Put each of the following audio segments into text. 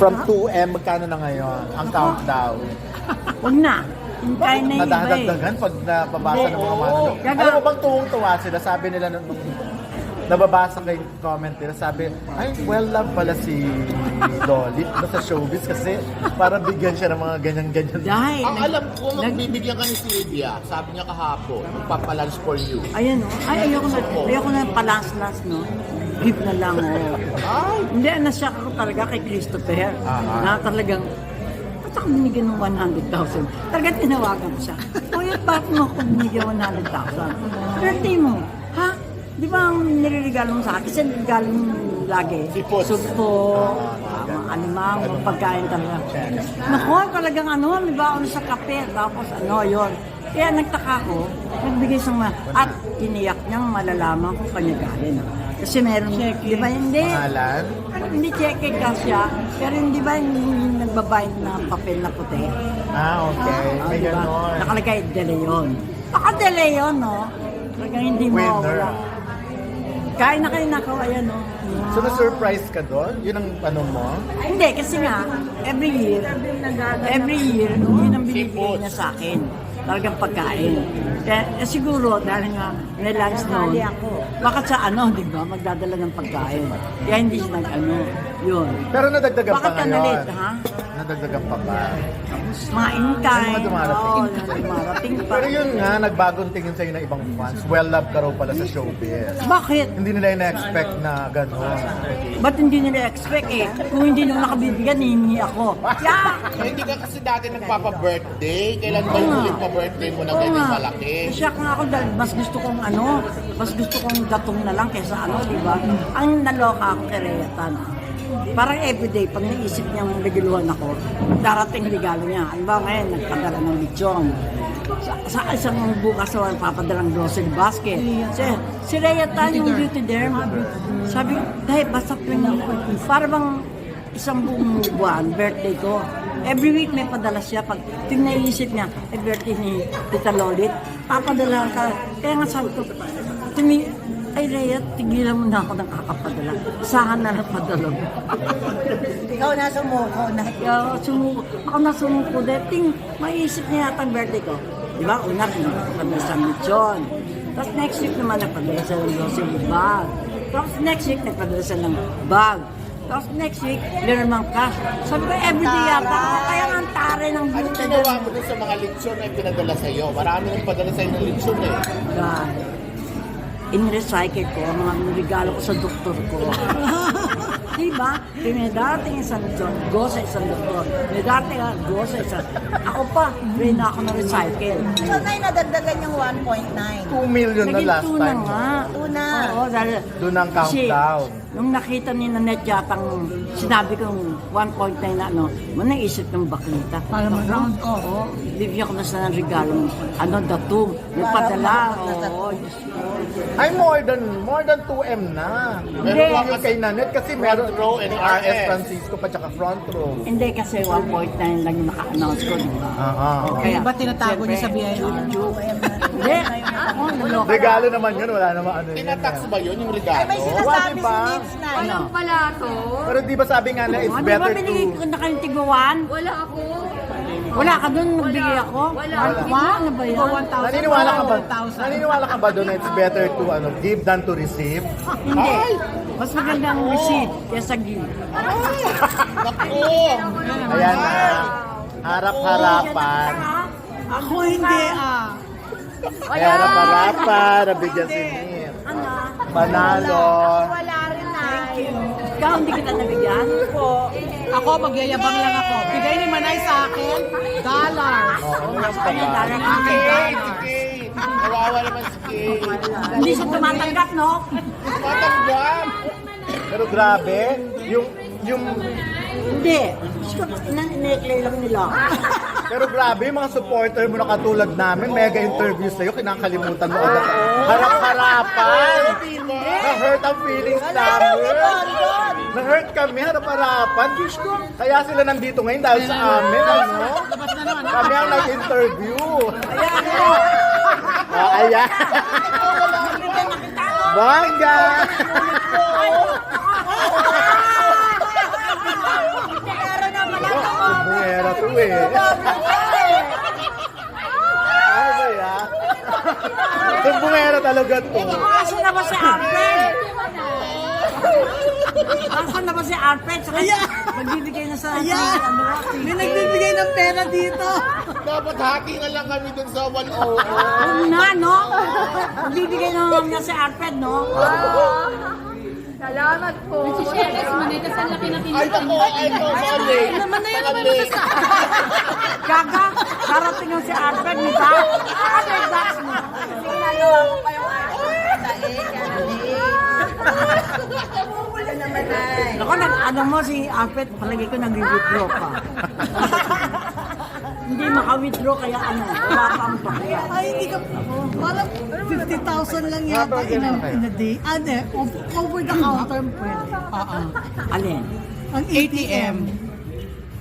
From 2M, magkano na ngayon ang countdown? Huwag na. Hintayin na yung iba eh. Nadadagdagan pag nababasa ng mga manonood. Gaga. Alam mo bang tuwang-tuwa sila? Sabi nila nung nababasa ko yung comment nila, sabi, ay, well love pala si Lolit sa showbiz kasi para bigyan siya ng mga ganyan-ganyan. Dahil, Ang alam ko, magbibigyan ka ni Sylvia. Sabi niya kahapon, magpapalunch for you. ayan o. Ay, ayoko na palas-las, no? Give na lang, oh. Ay! Hindi, nasyak ako talaga kay Christopher. Na talagang, ba't ako binigyan ng 100,000? Talagang tinawagan ko siya. Kuya, bakit mo ako binigyan 100,000? Birthday mo, ha? Di ba ang niliregalo mo sa akin? Kasi niliregalo mo lagi. Sipos. Supo, alimang, pagkain talaga. Naku, talagang ano, di ba, ano sa kape, tapos ano, yon. Kaya nagtaka ko, nagbigay siyang at tiniyak niyang malalaman kung kanya galing. Kasi meron, di ba, hindi. Pangalan? Hindi cheque kasya, pero hindi ba yung nagbabayad na papel na puti? Ah, okay. May Di ba? ganon. Nakalagay De Leon. Baka De Leon, no? Talagang hindi mo Winner. wala. Kain na kayo nakaw, ayan, no? So, na-surprise ka doon? Yun ang ano mo? Hindi, kasi nga, every year, yun ang binibigay niya sa akin. Talagang pagkain. Kaya siguro, dahil nga, nilunch noon, bakit sa ano, di ba, magdadala ng pagkain. Kaya hindi siya nag-ano, yun. Pero nadagdagan pa Bakit ka ngayon. nalit, ha? Nadagdagan pa ba? Mga in-time. Mga dumarating. Oo, dumarating pa. Pero yun nga, nagbagong tingin sa'yo na ibang fans. Well love ka raw pala sa showbiz. Bakit? Hindi nila ina-expect na gano'n. Ba't hindi nila expect eh? Kung hindi nung nakabibigyan, hihingi ako. Yeah! So, hindi ka kasi dati nagpapa-birthday. Kailan ba yung huling pa-birthday mo na Oo ganyan nga. malaki? Shock nga ako dahil mas gusto kong ano, mas gusto kong gatong na lang kaysa ano, di ba? Ang naloka ako kay Reyatan. Parang everyday, pag naisip niyang regaluhan ako, darating regalo niya. Ano ba ngayon, nagpadala ng lechon. Sa isang bukas sa papadalang grocery basket. Si Reyatan yung beauty derm. Sabi, dahil basta para bang isang buong buwan, birthday ko. Every week may padala siya. Pag naisip niya, birthday ni Tita Lolit, papadala ka. Kaya nga sabi ko, ay Rhea, tigilan mo na ako ng kakapadala. Saan na lang padala mo. Ikaw na sumuko na. Ako na sumuko. Dating, maisip niya yata ang birthday ko. Di ba? Una, pinagpapadala sa lechon. Tapos next week naman, nagpadala sa grocery bag. Tapos next week, nagpadala sa ng bag. Tapos next week, meron mang cash. Sabi ko, everyday yata. Kaya nga ang tare ng Ano beauty. ginawa mo dun sa mga lechon na pinadala sa'yo? Marami nang padala sa'yo ng lechon eh. Dahil in-recycle ko ang mga regalo ko sa doktor ko. Diba? May darating isang go sa isang doktor. May darating go sa isang... Ako pa, rin ako na-recycle. So, Nay, nadagdagan yung 1.9. 2 million na Naging last tuna time. nga. Tuna. Oo, dahil... Doon ang countdown. Nung nakita ni Nanette yatang sinabi kong 1.9 na ano, naisip ng baklita. Para mag-round off. Oo, bibigyan ko na sa ng regalo. Ano, datum. Yung padala. Oo, Diyos ko. Ay, more than 2M na. Hindi. Meron yung kay Nanette kasi meron Front row and RS RS. Francisco pa tsaka front row. Hindi kasi 1.9 lang yung naka-announce ko, di ba? Kaya, Ba't tinatago niya sa BIR? Hindi, ako naloko. Regalo naman yun, wala naman ano yun. Tinatax ba yun yung Ay, regalo? may sinasabi Diba? si Nix na. Ano? Wala to. Pero di ba sabi nga na it's Di ba better binigay to... ko na kayong tiguan? Wala ako. Wala ka doon, nagbigay ako? Wala. Ano ba yan? Naniniwala ka ba? Naniniwala ka ba doon na it's better to give than to receive? Hindi. Mas magandang receipt kaysa give. Naku! Ayan na. Harap-harapan. Ako hindi Ayan, harap-harapan. Nabigyan si Mir. Ano? Panalo. Wala rin na. Ikaw hindi kita nabigyan? Ako, magyayabang lang ako. Bigay ni Manay sa akin, $. Oo, mas Ano, pa. darang Si akin. Kay, si Kay. Nawawa naman si Kay. Hindi siya tumatanggap, no? Matanggap! Pero grabe, yung Hindi. Ina-neclay lang nila. pero grabe, yung mga supporter mo na katulad namin, mega interview sa'yo, kinakalimutan mo agad. Harap-harapan! Na-hurt ang feelings namin. Na-hurt kami, harap-harapan. Diyos ko. Kaya sila nandito ngayon dahil sa amin, ano? Kami ang nag-interview. Ayan. Bangga! eh. Ano ba yan? Sumbungera talaga to. Asan na ba si Alfred? Asan na ba si Alfred? Saka magbibigay na sa ano, May nagbibigay ng pera dito. Dapat hati na lang kami dun sa 1-0. Huwag na, no? Magbibigay na naman niya si Alfred, no? Salamat po. Ay, ako, sorry. Naman na yan, naman Mali. Gaga, darating yung si Alfred, di ba? Ano yung box mo? Ginagawa ko pa yung Namumula naman ay. Ako, ano mo si Alfred, palagi ko nag-withdraw pa. Hindi maka-withdraw, kaya ano, wala pang bakya. Ay, hindi ka, parang 50,000 lang yata in a day. Over the counter pwede. Alin? Ang ATM,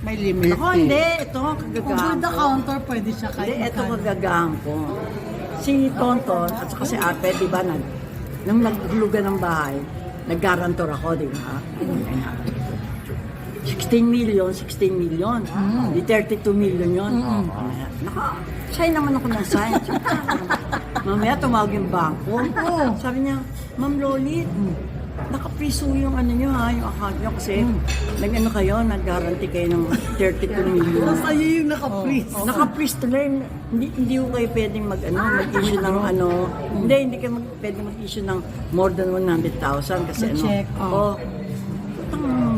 may limit. Ako, hindi. Ito, Over kagagahan the ko. counter pwede siya Hindi, kahit ito magkano. kagagahan ko. Si Tonton at saka si Alfred, di ba, nung naghulugan ng bahay, nag-guarantor ako, di ba? 16 million. Di 32 million yun. Sign naman ako ng sign. Mamaya tumawag yung bangko. Sabi niya, Ma'am Loli, nakapiso yung ano nyo ha, yung account nyo kasi nag-ano kayo, nag-guarantee kayo ng 32 million. Tapos ayun yung naka-freeze. Naka-freeze tuloy. Hindi ko kayo pwedeng mag-issue ng hindi kayo pwedeng mag-issue ng more than 100,000 kasi Na-check.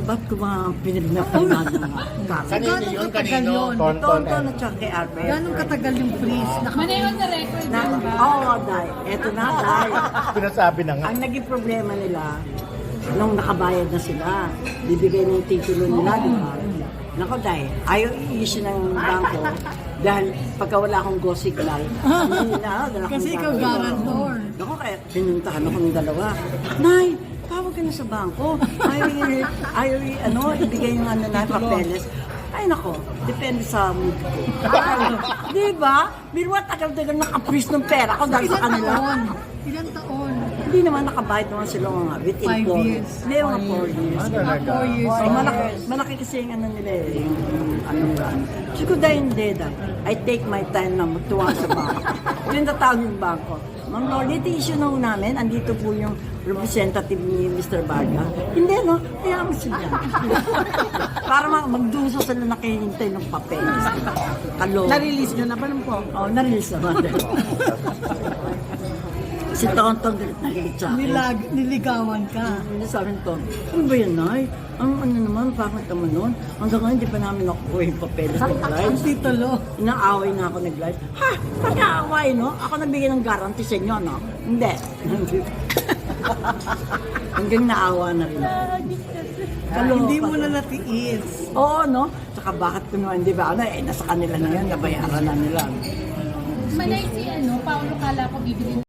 ba't ko ba pinagnapanan ng kasa? Kanino Gano'ng yun? katagal Kanino? yun? Tonton at saka kay Alfred. Gano'ng katagal yung freeze? Dahil. Eto na, dahil. Pinasabi na nga. Ang naging problema nila, nung nakabayad na sila, bibigay ng titulo nila, di ba? Nako, dahil ayaw i-issue ng bangko dahil pagka wala akong go signal, hindi na, wala akong Kasi ikaw guarantor. Nako, kaya pinuntahan ako ng dalawa. Nay, tawag ka na sa bangko. Ayaw ibigay yung papeles. Ay nako, depende sa mood ko. Di ba? Biro at tagal-tagal naka-freeze ng pera ko dahil sa kanila. Ilang taon? Hindi naman nakabayad naman sila mga within 5 4 years. Hindi, mga 4 years. Talaga. 4 years. So, malaki kasi yung ano nila eh, yung anong gano'n. Siguro dahil hindi dahil. I take my time na magtuwa sa bangko. Yung tatawag yung bangko. Ma'am Loli, issue na ho namin. Andito po yung representative ni Mr. Varga. Hindi, no? Kaya mo sila. Para magduso sila nakihintay ng papel. Kalo. Na-release nyo na ba nung po? Oh, na-release naman. Si Tonton galit na galit sa akin. Niligawan ka. Hindi sa akin, Tom, ano ba yan, Nay? Ano naman, bakit naman nun? Hanggang ngayon, hindi pa namin nakukuha yung papeles ng Ang live. titulo. Inaaway na ako nag-live. Ha? Pag-aaway, no? Ako nagbigay ng guarantee sa inyo, no? Hindi. Hanggang naawa na rin. Kaloka. Hindi mo na natiis. Oo, no? Tsaka bakit ko naman, di ba? Nasa kanila na yan, nabayaran na nila. Manay si Paolo Cala ko bibili